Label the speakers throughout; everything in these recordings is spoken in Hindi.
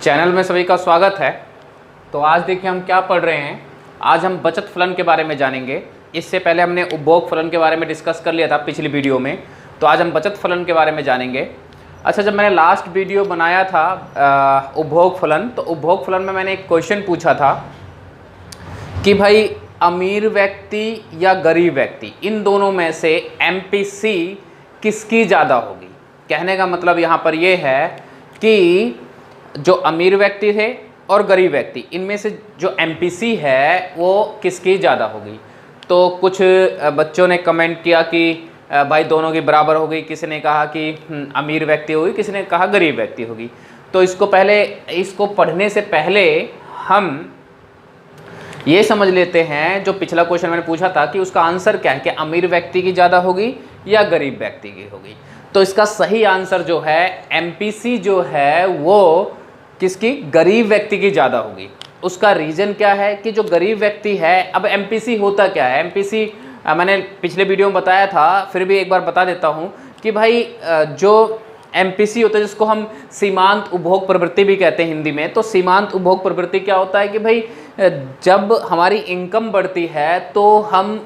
Speaker 1: चैनल में सभी का स्वागत है। तो आज देखिए हम क्या पढ़ रहे हैं। आज हम बचत फलन के बारे में जानेंगे। इससे पहले हमने उपभोग फलन के बारे में डिस्कस कर लिया था पिछली वीडियो में। तो आज हम बचत फलन के बारे में जानेंगे। अच्छा, जब मैंने लास्ट वीडियो बनाया था उपभोग फलन, तो उपभोग फलन में मैंने एक क्वेश्चन पूछा था कि भाई अमीर व्यक्ति या गरीब व्यक्ति, इन दोनों में से एमपीसी किसकी ज़्यादा होगी। कहने का मतलब यहाँ पर यह है कि जो अमीर व्यक्ति थे और गरीब व्यक्ति, इनमें से जो एमपीसी है वो किसकी ज़्यादा होगी। तो कुछ बच्चों ने कमेंट किया कि भाई दोनों की बराबर होगी, किसी ने कहा कि अमीर व्यक्ति होगी, किसी ने कहा गरीब व्यक्ति होगी। तो इसको पढ़ने से पहले हम ये समझ लेते हैं, जो पिछला क्वेश्चन मैंने पूछा था कि उसका आंसर क्या है, कि अमीर व्यक्ति की ज़्यादा होगी या गरीब व्यक्ति की होगी। तो इसका सही आंसर जो है एमपीसी जो है वो किसकी, गरीब व्यक्ति की ज़्यादा होगी। उसका रीज़न क्या है कि जो गरीब व्यक्ति है, अब एमपीसी होता क्या है। एमपीसी मैंने पिछले वीडियो में बताया था, फिर भी एक बार बता देता हूँ कि भाई जो एमपीसी होता है जिसको हम सीमांत उपभोग प्रवृत्ति भी कहते हैं हिंदी में। तो सीमांत उपभोग प्रवृत्ति क्या होता है कि भाई जब हमारी इनकम बढ़ती है तो हम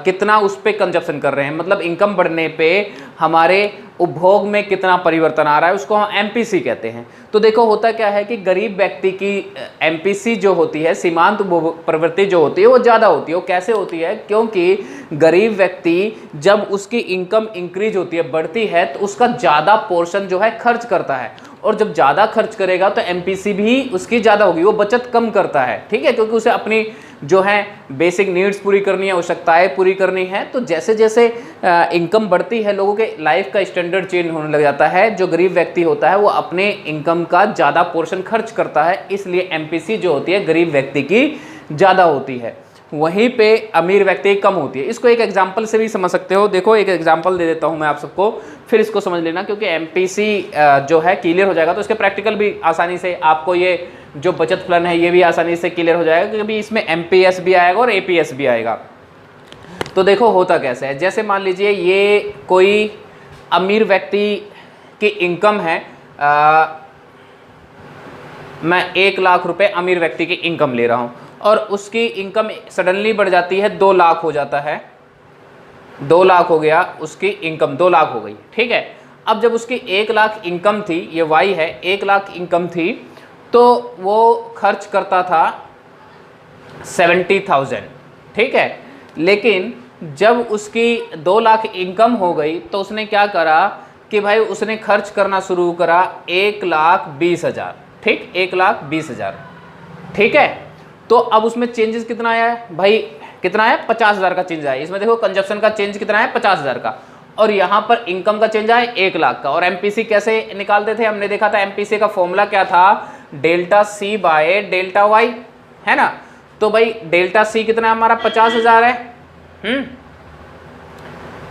Speaker 1: कितना उस पे कंजप्शन कर रहे हैं, मतलब इनकम बढ़ने पे हमारे उपभोग में कितना परिवर्तन आ रहा है, उसको हम एमपीसी कहते हैं। तो देखो होता क्या है कि गरीब व्यक्ति की एमपीसी जो होती है, सीमांत उपभोग प्रवृत्ति जो होती है, वो ज़्यादा होती है। वो कैसे होती है, क्योंकि गरीब व्यक्ति जब उसकी इनकम इंक्रीज होती है, बढ़ती है, तो उसका ज़्यादा पोर्शन जो है खर्च करता है, और जब ज़्यादा खर्च करेगा तो एमपीसी भी उसकी ज़्यादा होगी। वो बचत कम करता है, ठीक है, क्योंकि उसे अपनी जो है बेसिक नीड्स पूरी करनी है, आवश्यकताएं पूरी करनी है। तो जैसे जैसे इनकम बढ़ती है, लोगों के लाइफ का स्टैंडर्ड चेंज होने लग जाता है। जो गरीब व्यक्ति होता है वो अपने इनकम का ज़्यादा पोर्शन खर्च करता है, इसलिए एमपीसी जो होती है गरीब व्यक्ति की ज़्यादा होती है, वहीं पे अमीर व्यक्ति कम होती है। इसको एक एग्जांपल से भी समझ सकते हो। देखो एक एग्जांपल दे देता हूँ मैं आप सबको, फिर इसको समझ लेना, क्योंकि एमपीसी जो है क्लियर हो जाएगा तो इसके प्रैक्टिकल भी आसानी से आपको, ये जो बचत फलन है ये भी आसानी से क्लियर हो जाएगा, क्योंकि इसमें एमपीएस भी आएगा और एपीएस भी आएगा। तो देखो होता कैसे है, जैसे मान लीजिए ये कोई अमीर व्यक्ति की इनकम है, मैं 1 लाख रुपए अमीर व्यक्ति की इनकम ले रहा हूँ, और उसकी इनकम सडनली बढ़ जाती है, 2 लाख हो जाता है। 2 लाख हो गया, उसकी इनकम 2 लाख हो गई, ठीक है। अब जब उसकी 1 लाख इनकम थी, ये वाई है, 1 लाख इनकम थी, तो वो खर्च करता था 70,000, ठीक है। लेकिन जब उसकी 2 लाख इनकम हो गई तो उसने क्या करा कि भाई उसने खर्च करना शुरू करा 1,20,000, ठीक, 1,20,000, ठीक है। तो अब उसमें चेंजेस कितना आया है भाई, कितना आया, 50,000 का चेंज आया। इसमें देखो कंजप्शन का चेंज कितना है, 50,000 का, और यहाँ पर इनकम का चेंज आया 1 लाख का। और एमपीसी कैसे निकालते थे, हमने देखा था एमपीसी का फॉर्मूला क्या था, delta C by delta Y, है ना। तो भाई डेल्टा सी कितना है हमारा, 50,000 है,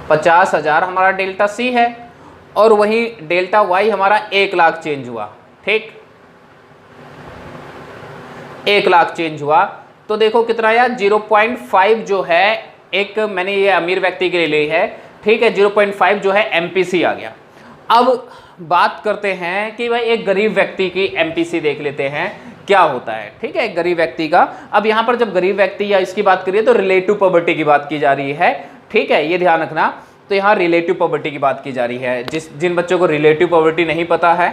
Speaker 1: 50,000 हमारा डेल्टा सी है, और वही डेल्टा वाई हमारा 1 लाख चेंज हुआ, ठीक, 1 लाख चेंज हुआ। तो देखो कितना आया, 0.5 जो है, एक मैंने ये अमीर व्यक्ति के लिए ली है, ठीक है, 0.5 जो है एमपीसी आ गया। अब बात करते हैं कि भाई एक गरीब व्यक्ति की एमपीसी देख लेते हैं क्या होता है, ठीक है, गरीब व्यक्ति का। अब यहाँ पर जब गरीब व्यक्ति या इसकी बात करिए तो रिलेटिव पॉवर्टी की बात की जा रही है, ठीक है, ये ध्यान रखना। तो यहाँ रिलेटिव पॉवर्टी की बात की जा रही है। जिन बच्चों को रिलेटिव पॉवर्टी नहीं पता है,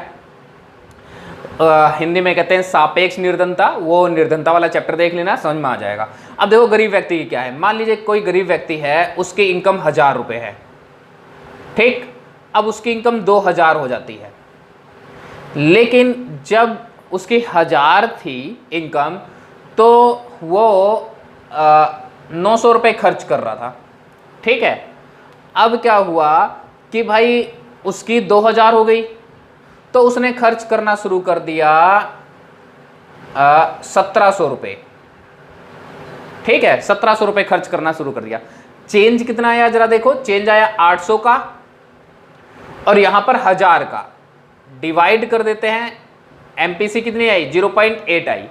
Speaker 1: हिंदी में कहते हैं सापेक्ष निर्धनता, वो निर्धनता वाला चैप्टर देख लेना, समझ में आ जाएगा। अब देखो गरीब व्यक्ति की क्या है, मान लीजिए कोई गरीब व्यक्ति है, उसकी इनकम 1,000 रुपये है, ठीक। अब उसकी इनकम 2,000 हो जाती है, लेकिन जब उसकी 1,000 थी इनकम तो वो 900 रुपये खर्च कर रहा था, ठीक है। अब क्या हुआ कि भाई उसकी 2,000 हो गई, तो उसने खर्च करना शुरू कर दिया 1,700 रुपये, ठीक है, 1,700 रुपये खर्च करना शुरू कर दिया। चेंज कितना आया जरा देखो, चेंज आया 800 का, और यहां पर 1,000 का डिवाइड कर देते हैं, एमपीसी कितनी आई, 0.8 आई,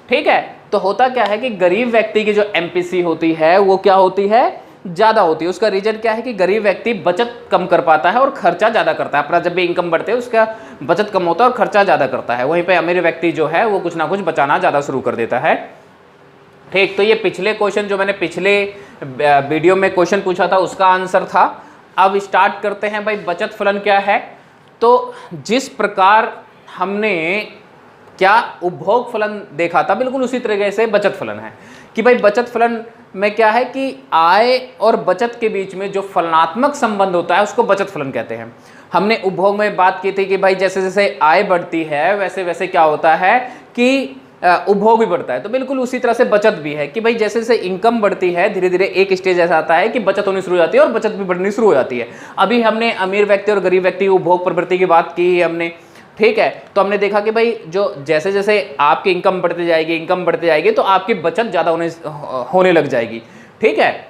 Speaker 1: ठीक है। तो होता क्या है कि गरीब व्यक्ति की जो एमपीसी होती है वो क्या होती है, ज़्यादा होती है। उसका रीजन क्या है कि गरीब व्यक्ति बचत कम कर पाता है और खर्चा ज़्यादा करता है। अपना जब भी इनकम बढ़ते है उसका बचत कम होता है और खर्चा ज़्यादा करता है। वहीं पे अमीर व्यक्ति जो है वो कुछ ना कुछ बचाना ज़्यादा शुरू कर देता है। ठीक, तो ये पिछले क्वेश्चन जो मैंने पिछले वीडियो में क्वेश्चन पूछा था उसका आंसर था। अब स्टार्ट करते हैं भाई, बचत फलन क्या है। तो जिस प्रकार हमने क्या उपभोग फलन देखा था, बिल्कुल उसी तरीके से बचत फलन है कि भाई बचत फलन में क्या है कि आय और बचत के बीच में जो फलनात्मक संबंध होता है उसको बचत फलन कहते हैं। हमने उपभोग में बात की थी कि भाई जैसे जैसे आय बढ़ती है वैसे वैसे क्या होता है कि उपभोग भी बढ़ता है। तो बिल्कुल उसी तरह से बचत भी है कि भाई जैसे जैसे इनकम बढ़ती है धीरे धीरे एक स्टेज ऐसा आता है कि बचत होनी शुरू हो जाती है और बचत भी बढ़नी शुरू हो जाती है। अभी हमने अमीर व्यक्ति और गरीब व्यक्ति की उपभोग प्रवृत्ति की बात की है हमने, ठीक है। तो हमने देखा कि भाई जो जैसे जैसे आपकी इनकम बढ़ती जाएगी तो आपकी बचत ज़्यादा होने लग जाएगी, ठीक है।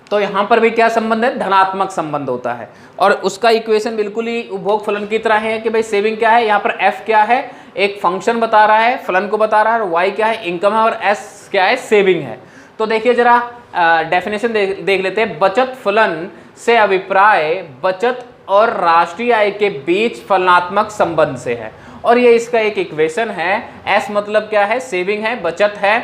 Speaker 1: तो यहाँ पर भी क्या संबंध है, धनात्मक संबंध होता है और उसका इक्वेशन बिल्कुल ही उपभोग फलन की तरह है कि भाई सेविंग क्या है, यहाँ पर एफ क्या है, एक फंक्शन बता रहा है, फलन को बता रहा है, और वाई क्या है, इनकम है, और एस क्या है, सेविंग है। तो देखिए जरा डेफिनेशन देख लेते हैं। बचत फलन से अभिप्राय बचत और राष्ट्रीय आय के बीच फलनात्मक संबंध से है और ये इसका एक इक्वेशन है। एस मतलब क्या है, सेविंग है, बचत है,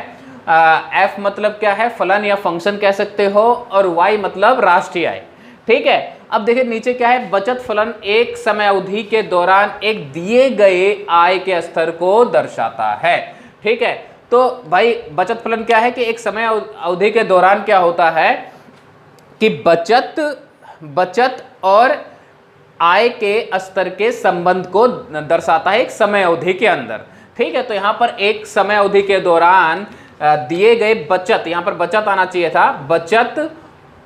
Speaker 1: एफ मतलब क्या है, फलन या फंक्शन कह सकते हो, और वाई मतलब राष्ट्रीय आय, ठीक है। अब देखिए नीचे क्या है, बचत फलन एक समय अवधि के दौरान एक दिए गए आय के स्तर को दर्शाता है, ठीक है। तो भाई बचत फलन क्या है कि एक समय अवधि के दौरान क्या होता है कि बचत और आय के स्तर के संबंध को दर्शाता है एक समय अवधि के अंदर, ठीक है। तो यहाँ पर एक समय अवधि के दौरान दिए गए बचत, यहाँ पर बचत आना चाहिए था, बचत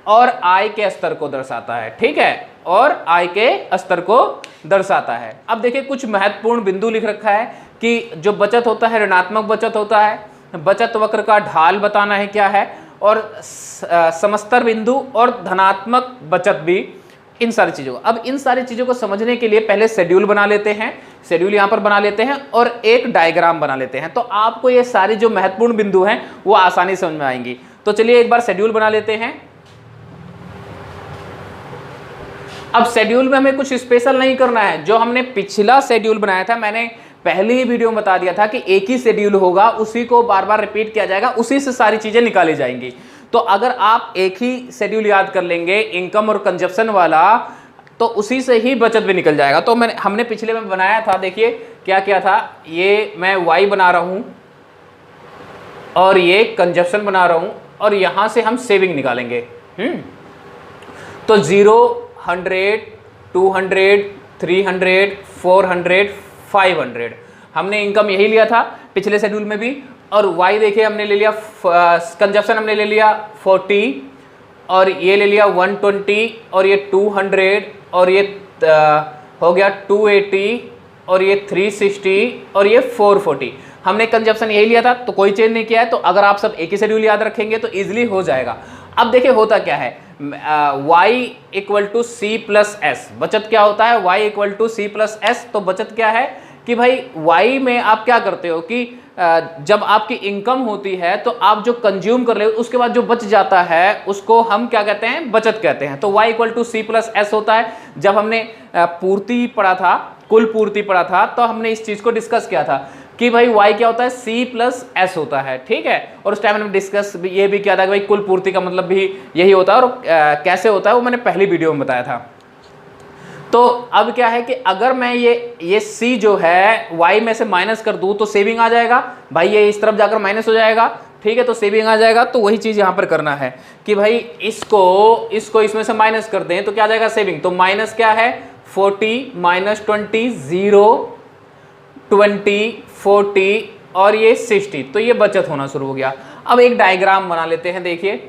Speaker 1: और आय के स्तर को दर्शाता है, ठीक है, और आय के स्तर को दर्शाता है। अब देखिए कुछ महत्वपूर्ण बिंदु लिख रखा है कि जो बचत होता है ऋणात्मक बचत होता है, बचत वक्र का ढाल बताना है क्या है, और समस्तर बिंदु और धनात्मक बचत भी, इन सारी चीज़ों को। अब इन सारी चीज़ों को समझने के लिए पहले शेड्यूल बना लेते हैं, शेड्यूल यहाँ पर बना लेते हैं और एक डायग्राम बना लेते हैं, तो आपको ये सारी जो महत्वपूर्ण बिंदु हैं वो आसानी समझ में आएंगी। तो चलिए एक बार शेड्यूल बना लेते हैं। अब शेड्यूल में हमें कुछ स्पेशल नहीं करना है, जो हमने पिछला शेड्यूल बनाया था, मैंने पहले ही वीडियो में बता दिया था कि एक ही शेड्यूल होगा, उसी को बार बार रिपीट किया जाएगा, उसी से सारी चीजें निकाली जाएंगी। तो अगर आप एक ही शेड्यूल याद कर लेंगे इनकम और कंजप्शन वाला, तो उसी से ही बचत भी निकल जाएगा। तो हमने पिछले में बनाया था, देखिए क्या क्या था, ये मैं वाई बना रहा हूं और ये कंजप्शन बना रहा हूं और यहां से हम सेविंग निकालेंगे। तो 0, 100, 200, 300, 400, 500 हमने इनकम यही लिया था पिछले शेड्यूल में भी। और वाई देखिए हमने ले लिया, कंजप्शन हमने ले लिया 40 और ये ले लिया 120 और ये 200 और ये हो गया 280 और ये 360 और ये 440। हमने कंजप्शन यही लिया था, तो कोई चेंज नहीं किया है। तो अगर आप सब एक ही शेड्यूल याद रखेंगे तो इजीली हो जाएगा। अब देखिए होता क्या है, y = c+s, बचत क्या होता है, y = c+s। तो बचत क्या है कि भाई y में आप क्या करते हो कि जब आपकी इनकम होती है तो आप जो कंज्यूम कर रहे हो उसके बाद जो बच जाता है उसको हम क्या कहते हैं, बचत कहते हैं। तो y = c+s होता है। जब हमने पूर्ति पढ़ा था, कुल पूर्ति पढ़ा था, तो हमने इस चीज को डिस्कस किया था कि भाई y क्या होता है, c+s होता है, ठीक है। और उस टाइम हमने डिस्कस ये भी किया था कि भाई कुल पूर्ति का मतलब भी यही होता है, और कैसे होता है वो मैंने पहली वीडियो में बताया था। तो अब क्या है कि अगर मैं ये c जो है y में से माइनस कर दूं तो सेविंग आ जाएगा, भाई ये इस तरफ जाकर माइनस हो जाएगा, ठीक है, तो सेविंग आ जाएगा। तो वही चीज यहां पर करना है कि भाई इसको इसमें से माइनस कर दें तो क्या आ जाएगा, सेविंग। तो माइनस क्या है, 40 - 20, 0, 20, 40 और ये 60, तो ये बचत होना शुरू हो गया। अब एक डायग्राम बना लेते हैं, देखिए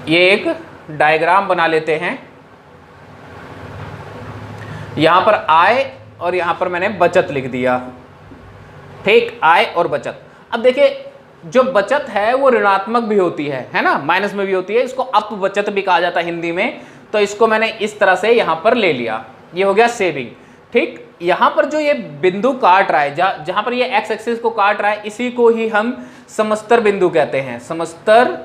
Speaker 1: ये एक डायग्राम बना लेते हैं। यहां पर आय और यहां पर मैंने बचत लिख दिया, ठीक, आय और बचत। अब देखिए जो बचत है वो ऋणात्मक भी होती है ना, माइनस में भी होती है, इसको अप बचत भी कहा जाता है हिंदी में। तो इसको मैंने इस तरह से यहां पर ले लिया, ये हो गया सेविंग, ठीक। यहां पर जो ये बिंदु काट रहा है, जहां पर ये एक्स एक्सिस को काट रहा है, इसी को ही हम समस्तर बिंदु कहते हैं, समस्तर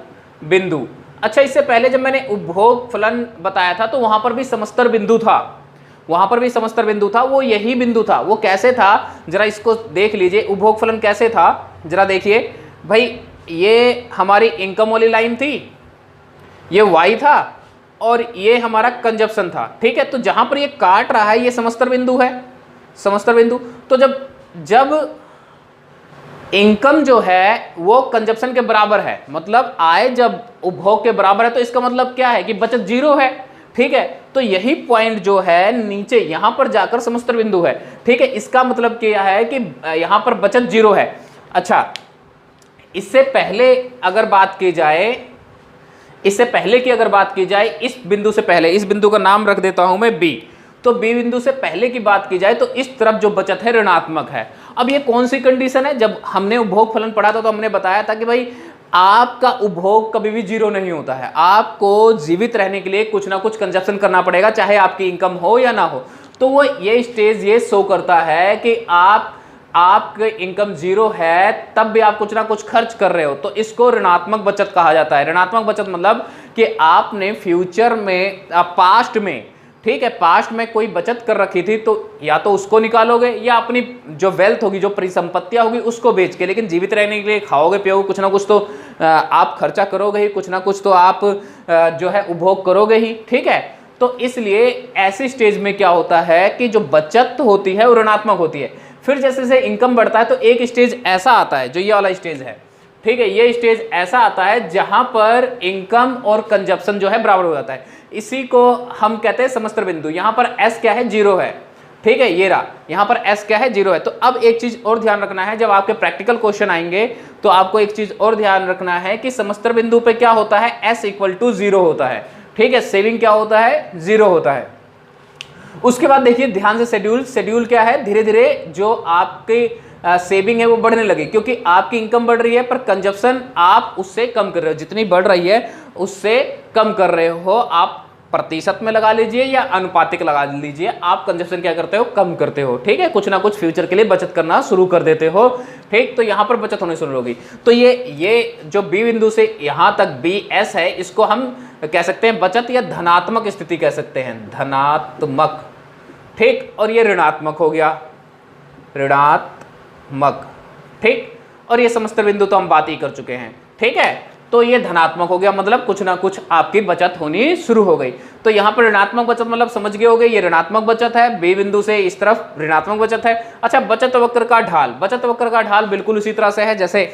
Speaker 1: बिंदु। अच्छा, इससे पहले जब मैंने उपभोग फलन बताया था तो वहां पर भी समस्तर बिंदु था, वहां पर भी समस्तर बिंदु था, वो यही बिंदु था। वो कैसे था जरा इसको देख लीजिए, उपभोग फलन कैसे था जरा देखिए भाई। ये हमारी इनकम वाली लाइन थी, ये y था और ये हमारा कंजप्शन था, ठीक है। तो जहां पर ये काट रहा है ये समस्तर बिंदु है, समस्तर बिंदु। तो जब इनकम जो है वो कंजप्शन के बराबर है, मतलब आय जब उपभोग के बराबर है, तो इसका मतलब क्या है कि बचत जीरो है, ठीक है। तो यही पॉइंट जो है नीचे यहां पर जाकर समस्तर बिंदु है, ठीक है। इसका मतलब क्या है कि यहां पर बचत जीरो है। अच्छा, इससे पहले अगर बात की जाए, इससे पहले की अगर बात की जाए, इस बिंदु से पहले, इस बिंदु का नाम रख देता हूं मैं बी। तो बी बिंदु से पहले की बात की जाए तो इस तरफ जो बचत है ऋणात्मक है। अब ये कौन सी कंडीशन है? जब हमने उपभोग फलन पढ़ा था तो हमने बताया था कि भाई आपका उपभोग कभी भी जीरो नहीं होता है, आपको जीवित रहने के लिए कुछ ना कुछ कंजप्शन करना पड़ेगा, चाहे आपकी इनकम हो या ना हो। तो वो ये स्टेज ये शो करता है कि आपकी इनकम जीरो है तब भी आप कुछ ना कुछ खर्च कर रहे हो, तो इसको ऋणात्मक बचत कहा जाता है। ऋणात्मक बचत मतलब कि आपने फ्यूचर में, पास्ट में, ठीक है, पास्ट में कोई बचत कर रखी थी तो या तो उसको निकालोगे या अपनी जो वेल्थ होगी, जो परिसंपत्तियां होगी उसको बेच के, लेकिन जीवित रहने के लिए खाओगे पियोगे, कुछ ना कुछ तो आप खर्चा करोगे ही, कुछ ना कुछ तो आप जो है उपभोग करोगे ही, ठीक है। तो इसलिए ऐसी स्टेज में क्या होता है कि जो बचत होती है वो ऋणात्मक होती है। फिर जैसे जैसे इनकम बढ़ता है तो एक स्टेज ऐसा आता है, जो ये वाला स्टेज है, ठीक है, ये स्टेज ऐसा आता है जहां पर इनकम और कंजप्शन जो है बराबर हो जाता है। इसी को हम कहते हैं समस्तर बिंदु। यहां पर एस क्या है? जीरो है, ठीक है, ये रहा, यहां पर एस क्या है? जीरो है। तो अब एक चीज और ध्यान रखना है, जब आपके प्रैक्टिकल क्वेश्चन आएंगे तो आपको एक चीज और ध्यान रखना है कि समस्तर बिंदु पे क्या होता है? एस इक्वल टू जीरो होता है, ठीक है, सेविंग क्या होता है? जीरो होता है। उसके बाद देखिए ध्यान से, शेड्यूल क्या है? धीरे धीरे जो आपके सेविंग है वो बढ़ने लगी, क्योंकि आपकी इनकम बढ़ रही है पर कंजप्शन आप उससे कम कर रहे हो, जितनी बढ़ रही है उससे कम कर रहे हो। आप प्रतिशत में लगा लीजिए या अनुपातिक लगा लीजिए, आप कंजप्शन क्या करते हो? कम करते हो, ठीक है, कुछ ना कुछ फ्यूचर के लिए बचत करना शुरू कर देते हो, ठीक। तो यहां पर बचत होनी शुरू होगी। तो ये जो बी बिंदु से यहां तक बी एस है, इसको हम कह सकते हैं बचत या धनात्मक स्थिति कह सकते हैं, धनात्मक, ठीक। और ये ऋणात्मक हो गया, ऋणात्मक, ठीक। और ये समस्तर बिंदु तो हम बात ही कर चुके हैं, ठीक है। तो ये धनात्मक हो गया, मतलब कुछ ना कुछ आपकी बचत होनी शुरू हो गई। तो यहां पर ऋणात्मक बचत मतलब समझ गए होगे, ये ऋणात्मक बचत है, बी बिंदु से इस तरफ ऋणात्मक बचत है। अच्छा, बचत वक्र का ढाल, बचत वक्र का ढाल बिल्कुल उसी तरह से है जैसे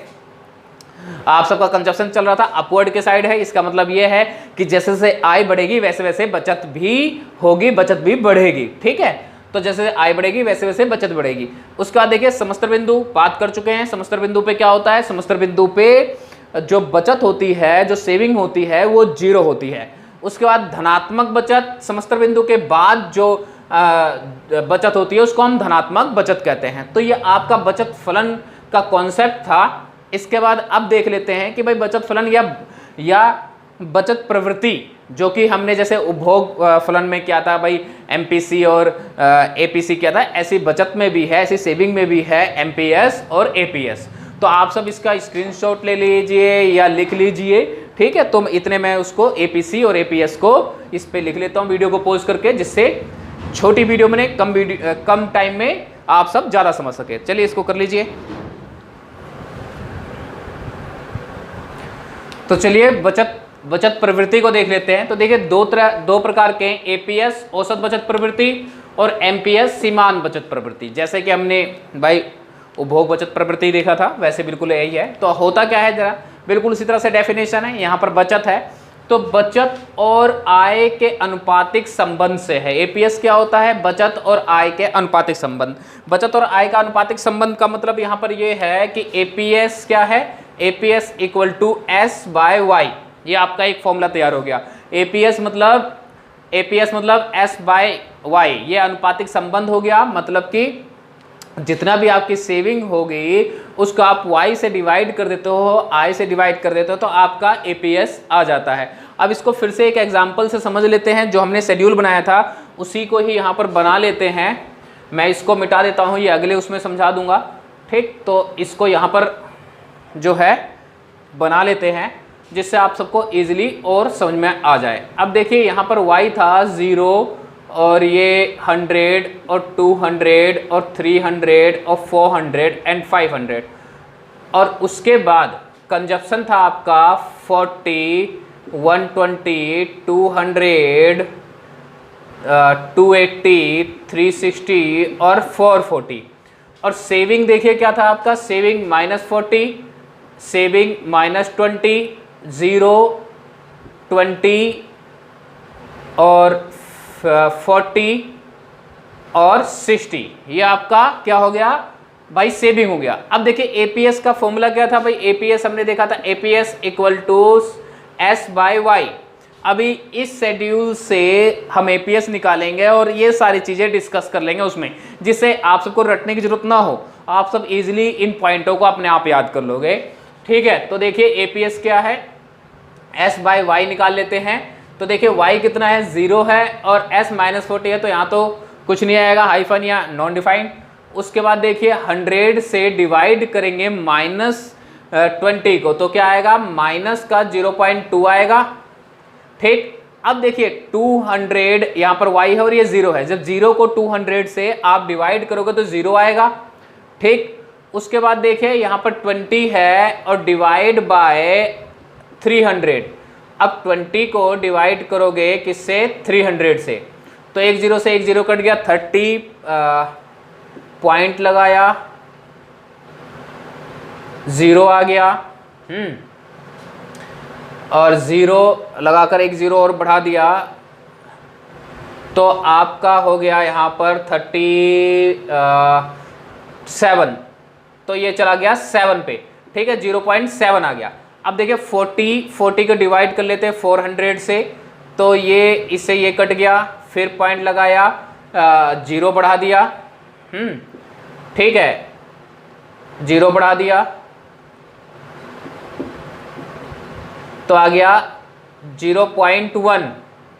Speaker 1: आप सबका कंजप्शन चल रहा था, अपवर्ड के साइड है। इसका मतलब ये है कि जैसे जैसे आय बढ़ेगी वैसे वैसे बचत भी होगी, बचत भी बढ़ेगी, ठीक है। तो जैसे आय बढ़ेगी वैसे वैसे बचत बढ़ेगी। उसके बाद देखिए समस्तर बिंदु बात कर चुके हैं। समस्तर बिंदु पे क्या होता है? समस्तर बिंदु पे जो बचत होती है, जो सेविंग होती है वो जीरो होती है। उसके बाद धनात्मक बचत, समस्तर बिंदु के बाद जो बचत होती है उसको हम धनात्मक बचत कहते हैं। तो ये आपका बचत फलन का कॉन्सेप्ट था। इसके बाद अब देख लेते हैं कि भाई बचत फलन या बचत प्रवृत्ति, जो कि हमने जैसे उपभोग फलन में किया था भाई, एमपीसी और एपीसी किया था, ऐसी बचत में भी है, ऐसी सेविंग में भी है एमपीएस और एपीएस। तो आप सब इसका स्क्रीनशॉट ले लीजिए या लिख लीजिए, ठीक है। तो इतने में उसको एपीसी और एपीएस को इस पे लिख लेता हूँ वीडियो को पॉज करके, जिससे छोटी वीडियो में कम टाइम में आप सब ज़्यादा समझ सके। चलिए इसको कर लीजिए। तो चलिए बचत प्रवृत्ति को देख लेते हैं। तो देखिए दो प्रकार के, एपीएस औसत बचत प्रवृत्ति और एमपीएस सीमांत बचत प्रवृत्ति। जैसे कि हमने भाई उपभोग बचत प्रवृत्ति देखा था, वैसे बिल्कुल यही है। तो होता क्या है, जरा बिल्कुल उसी तरह से डेफिनेशन है। यहाँ पर बचत है तो बचत और आय के अनुपातिक संबंध से है। एपीएस क्या होता है? बचत और आय के अनुपातिक संबंध। बचत और आय का अनुपातिक संबंध का मतलब यहाँ पर ये है कि एपीएस क्या है? APS equal to S by Y. ये आपका एक फॉर्मूला तैयार हो गया। एपीएस मतलब एस बाय वाई, ये अनुपातिक संबंध हो गया। मतलब कि जितना भी आपकी सेविंग होगी उसको आप y से डिवाइड कर देते हो, i से डिवाइड कर देते हो, तो आपका एपीएस आ जाता है। अब इसको फिर से एक एग्जांपल से समझ लेते हैं। जो हमने शेड्यूल बनाया था उसी को ही यहाँ पर बना लेते हैं। मैं इसको मिटा देता हूँ, ये अगले उसमें समझा दूंगा, ठीक। तो इसको यहाँ पर जो है बना लेते हैं, जिससे आप सबको ईजिली और समझ में आ जाए। अब देखिए यहाँ पर y था 0 और ये 100 और 200 और 300 और 400 एंड 500। और उसके बाद कंजप्शन था आपका 40, 120, 200, 280, 360 और 440। और सेविंग देखिए क्या था आपका, सेविंग -40, सेविंग -20, 0, 20 और 40 और 60। ये आपका क्या हो गया भाई, सेविंग हो गया। अब देखिए एपीएस का फॉर्मूला क्या था भाई, एपीएस हमने देखा था एपीएस इक्वल टू S/Y। अभी इस शेड्यूल से हम एपीएस निकालेंगे और ये सारी चीजें डिस्कस कर लेंगे उसमें, जिससे आप सबको रटने की जरूरत ना हो, आप सब इजीली इन पॉइंटों को अपने आप याद कर लोगे। ठीक है, तो देखिए एपीएस क्या है, S/Y निकाल लेते हैं। तो देखिए y कितना है, 0 है और S -40 है, तो यहाँ तो कुछ नहीं आएगा, हाइफन या नॉन डिफाइंड। उसके बाद देखिए 100 से डिवाइड करेंगे -20 को, तो क्या आएगा, माइनस का 0.2 आएगा। ठीक, अब देखिए 200 यहाँ पर y है और ये 0 है, जब 0 को 200 से आप डिवाइड करोगे तो 0 आएगा। ठीक, उसके बाद देखिए यहाँ पर 20 है और डिवाइड बाय 300। अब 20 को डिवाइड करोगे किससे, 300 से, तो एक 0 से एक 0 कट गया, 30 पॉइंट लगाया, 0 आ गया। और 0 लगाकर एक 0 और बढ़ा दिया, तो आपका हो गया यहाँ पर 37। तो ये चला गया 7 पे। ठीक है, 0.7 आ गया। अब देखिए 40 को डिवाइड कर लेते हैं 400 से, तो ये इससे ये कट गया, फिर पॉइंट लगाया, 0 बढ़ा दिया। ठीक है, 0 बढ़ा दिया तो आ गया 0.1।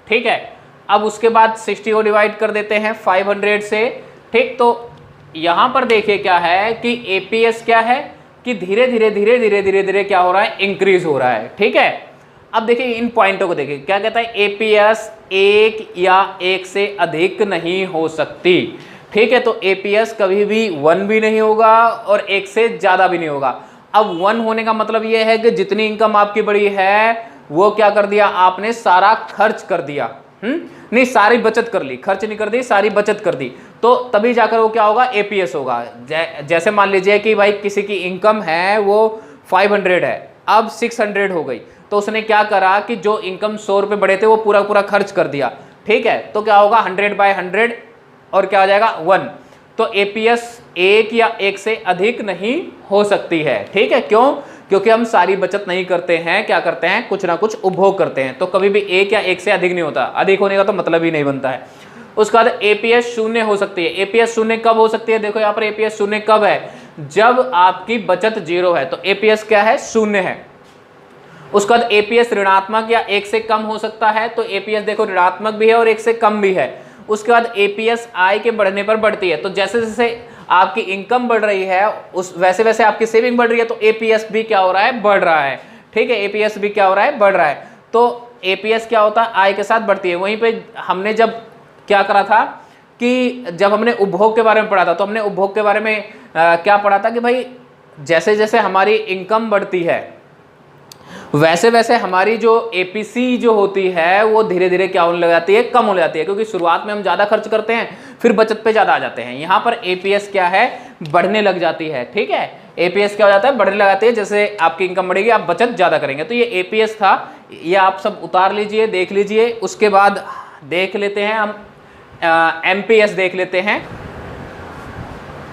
Speaker 1: ठीक है, अब उसके बाद 60 को डिवाइड कर देते हैं 500 से। ठीक, तो यहां पर देखिए क्या है कि एपीएस क्या है कि धीरे धीरे क्या हो रहा है, इंक्रीज हो रहा है। ठीक है, अब देखिए इन पॉइंटों को देखिए क्या कहता है, एपीएस 1 या 1 से अधिक नहीं हो सकती। ठीक है, तो एपीएस कभी भी 1 भी नहीं होगा और 1 से ज्यादा भी नहीं होगा। अब 1 होने का मतलब ये है कि जितनी इनकम आपकी बड़ी है वो क्या कर दिया आपने, सारा खर्च कर दिया। नहीं, सारी बचत कर ली, खर्च नहीं कर दी, सारी बचत कर दी, तो तभी जाकर वो क्या होगा, एपीएस होगा। जैसे मान लीजिए कि भाई किसी की इनकम है वो 500 है, अब 600 हो गई, तो उसने क्या करा कि जो इनकम 100 रुपये बढ़े थे वो पूरा खर्च कर दिया। ठीक है, तो क्या होगा 100/100 और क्या हो जाएगा 1। तो एपीएस 1 या 1 से अधिक नहीं हो सकती है। ठीक है, क्यों, क्योंकि हम सारी बचत नहीं करते हैं, क्या करते हैं, कुछ ना कुछ उपभोग करते हैं, तो कभी भी 1 या 1 से अधिक नहीं होता, अधिक होने का तो मतलब ही नहीं बनता है। उसके बाद एपीएस 0 हो सकती है। एपीएस 0 कब हो सकती है, देखो यहाँ पर एपीएस 0 कब है, जब आपकी बचत 0 है, तो एपीएस क्या है, 0 है। उसके बाद एपीएस ऋणात्मक या 1 से कम हो सकता है, तो एपीएस देखो ऋणात्मक भी है और 1 से कम भी है। उसके बाद एपीएस आय के बढ़ने पर बढ़ती है, तो जैसे जैसे आपकी इनकम बढ़ रही है उस वैसे वैसे आपकी सेविंग बढ़ रही है, तो एपीएस भी क्या हो रहा है, बढ़ रहा है। ठीक है, एपीएस भी क्या हो रहा है, बढ़ रहा है। तो एपीएस क्या होता है, आय के साथ बढ़ती है। वहीं पे हमने जब क्या करा था कि जब हमने उपभोग के बारे में पढ़ा था, तो हमने उपभोग के बारे में क्या पढ़ा था कि भाई जैसे जैसे हमारी इनकम बढ़ती है वैसे वैसे हमारी जो एपीसी जो होती है वो धीरे धीरे क्या होने लग जाती है, कम हो जाती है, क्योंकि शुरुआत में हम ज़्यादा खर्च करते हैं, फिर बचत पे ज़्यादा आ जाते हैं। यहाँ पर एपीएस क्या है, बढ़ने लग जाती है। ठीक है, एपीएस क्या हो जाता है, बढ़ने लग जाती है, जैसे आपकी इनकम बढ़ेगी आप बचत ज़्यादा करेंगे। तो ये एपीएस था, ये आप सब उतार लीजिए, देख लीजिए। उसके बाद देख लेते हैं हम एमपीएस देख लेते हैं।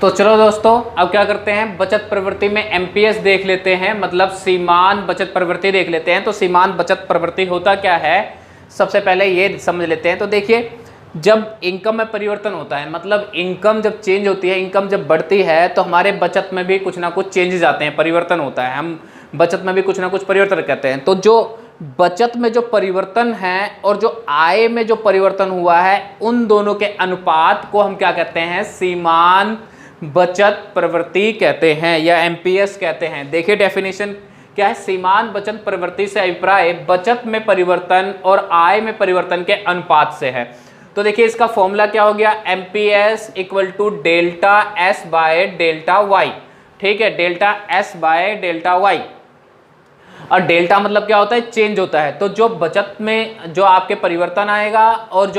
Speaker 1: तो चलो दोस्तों, अब क्या करते हैं, बचत प्रवृत्ति में एमपीएस देख लेते हैं, मतलब सीमांत बचत प्रवृत्ति देख लेते हैं। तो सीमांत बचत प्रवृत्ति होता क्या है, सबसे पहले ये समझ लेते हैं। तो देखिए, जब इनकम में परिवर्तन होता है, मतलब इनकम जब चेंज होती है, इनकम जब बढ़ती है, तो हमारे बचत में भी कुछ ना कुछ चेंजेस आते हैं, परिवर्तन होता है, हम बचत में भी कुछ ना कुछ परिवर्तन करते हैं। तो जो बचत में जो परिवर्तन है और जो आय में जो परिवर्तन हुआ है, उन दोनों के अनुपात को हम क्या कहते हैं, सीमांत बचत प्रवृत्ति कहते हैं या एमपीएस कहते हैं। देखिए डेफिनेशन क्या है, सीमांत बचत प्रवृत्ति से अभिप्राय बचत में परिवर्तन और आय में परिवर्तन के अनुपात से है। तो देखिए इसका फॉर्मूला क्या हो गया, MPS equal to delta S by delta Y. ठीक है, delta S by delta Y. और डेल्टा मतलब क्या होता है, चेंज होता है। तो जो बचत में जो आपके परिवर्तन आएगा और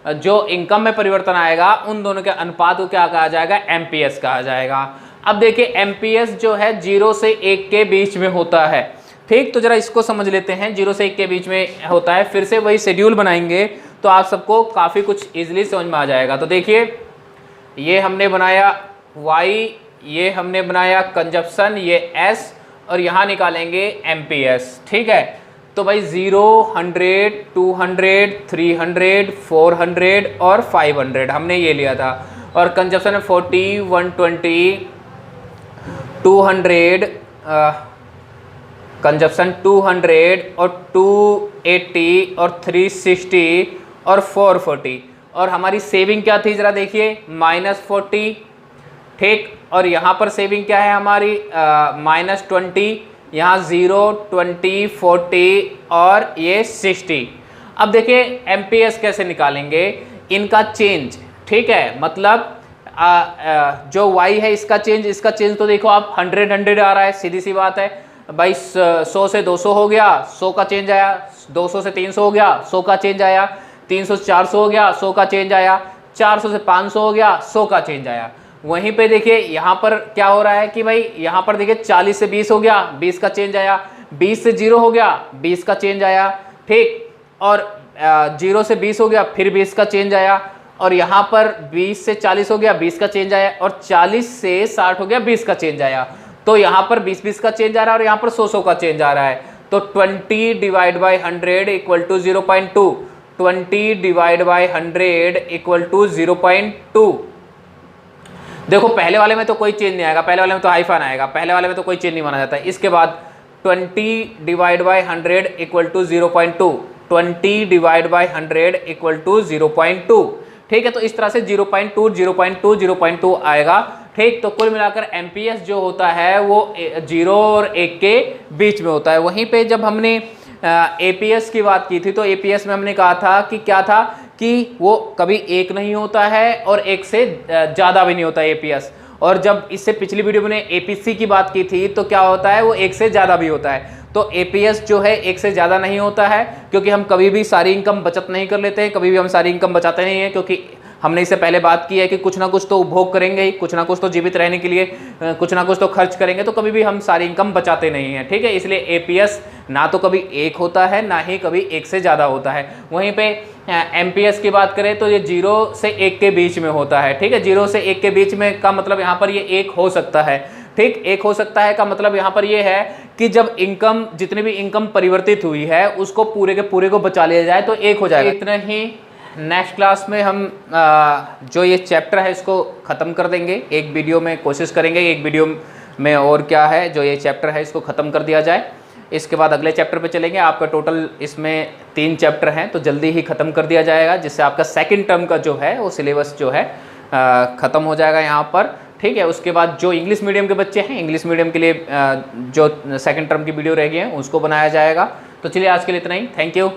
Speaker 1: जो इनकम में परिवर्तन आएगा, उन दोनों के अनुपात को क्या कहा जाएगा, एमपीएस कहा जाएगा। अब देखिए एमपीएस जो है 0 से 1 के बीच में होता है। ठीक, तो जरा इसको समझ लेते हैं, 0 से 1 के बीच में होता है। फिर से वही शेड्यूल बनाएंगे तो आप सबको काफ़ी कुछ इजीली समझ में आ जाएगा। तो देखिए ये हमने बनाया y, ये हमने बनाया कंजप्शन, ये s, और यहाँ निकालेंगे एमपीएस। ठीक है, तो भाई 0, 100, 200, 300, 400 और 500 हमने ये लिया था। और कंजप्शन 40, 120, 200, कंजप्शन 200 और 280 और 360 और 440। और हमारी सेविंग क्या थी, ज़रा देखिए, -40। ठीक, और यहाँ पर सेविंग क्या है हमारी, -20, यहाँ 0, 20, 40 और ये 60। अब देखिए एमपीएस कैसे निकालेंगे, इनका चेंज। ठीक है, मतलब जो y है इसका चेंज तो देखो आप 100 आ रहा है, सीधी सी बात है भाई। 100 से 200 हो गया, 100 का चेंज आया। 200 से 300 हो गया, 100 का चेंज आया। 300 से 400 हो गया, 100 का चेंज आया। 400 से 500 हो गया, 100 का चेंज आया। वहीं पे देखिए यहाँ पर क्या हो रहा है कि भाई यहाँ पर देखिए 40 से 20 हो गया, 20 का चेंज आया। 20 से 0 हो गया, 20 का चेंज आया। ठीक, और 0 से 20 हो गया, फिर 20 का चेंज आया। और यहाँ पर 20 से 40 हो गया, 20 का चेंज आया। और 40 से 60 हो गया, 20 का चेंज आया। तो यहाँ पर 20 का चेंज आ रहा है और यहाँ पर 100 का चेंज आ रहा है। तो 20 divide by 100 equal to 0.2। 20 divide by 100 equal to 0.2। देखो पहले वाले में तो कोई चेंज नहीं आएगा, पहले वाले में तो हाइफन आएगा, पहले वाले में तो कोई चेंज नहीं माना जाता है। इसके बाद 20 divide by 100 equal to 0.2। 20 divide by 100 equal to 0.2। ठीक है, तो इस तरह से 0.2, 0.2, 0.2 आएगा। ठीक, तो कुल मिलाकर एमपीएस जो होता है वो 0 और 1 के बीच में होता है। वहीं पे जब हमने एपीएस की बात की थी तो एपीएस में हमने कहा था कि क्या था कि वो कभी 1 नहीं होता है और 1 से ज़्यादा भी नहीं होता एपीएस। और जब इससे पिछली वीडियो में एपीसी की बात की थी तो क्या होता है, वो 1 से ज़्यादा भी होता है। तो एपीएस जो है 1 से ज़्यादा नहीं होता है, क्योंकि हम कभी भी सारी इनकम बचत नहीं कर लेते हैं, कभी भी हम सारी इनकम बचाते नहीं हैं, क्योंकि हमने इससे पहले बात की है कि कुछ ना कुछ तो उपभोग करेंगे ही, कुछ ना कुछ तो जीवित रहने के लिए कुछ ना कुछ तो खर्च करेंगे, तो कभी भी हम सारी इनकम बचाते नहीं हैं। ठीक है, इसलिए एपीएस ना तो कभी 1 होता है, ना ही कभी 1 से ज़्यादा होता है। वहीं पे एमपीएस की बात करें तो ये 0 से 1 के बीच में होता है। ठीक है, 0 से 1 के बीच में का मतलब यहाँ पर ये 1 हो सकता है। ठीक, 1 हो सकता है का मतलब यहाँ पर ये है कि जब इनकम, जितनी भी इनकम परिवर्तित हुई है उसको पूरे के पूरे को बचा लिया जाए तो 1 हो जाएगा। इतना ही। नेक्स्ट क्लास में हम जो ये चैप्टर है इसको ख़त्म कर देंगे। एक वीडियो में कोशिश करेंगे एक वीडियो में और क्या है जो ये चैप्टर है इसको ख़त्म कर दिया जाए। इसके बाद अगले चैप्टर पे चलेंगे। आपका टोटल इसमें 3 चैप्टर हैं तो जल्दी ही ख़त्म कर दिया जाएगा, जिससे आपका सेकंड टर्म का जो है वो सिलेबस जो है ख़त्म हो जाएगा यहाँ पर। ठीक है, उसके बाद जो इंग्लिश मीडियम के बच्चे हैं, इंग्लिश मीडियम के लिए जो सेकंड टर्म की वीडियो रह गई है उसको बनाया जाएगा। तो चलिए आज के लिए इतना ही। Thank you.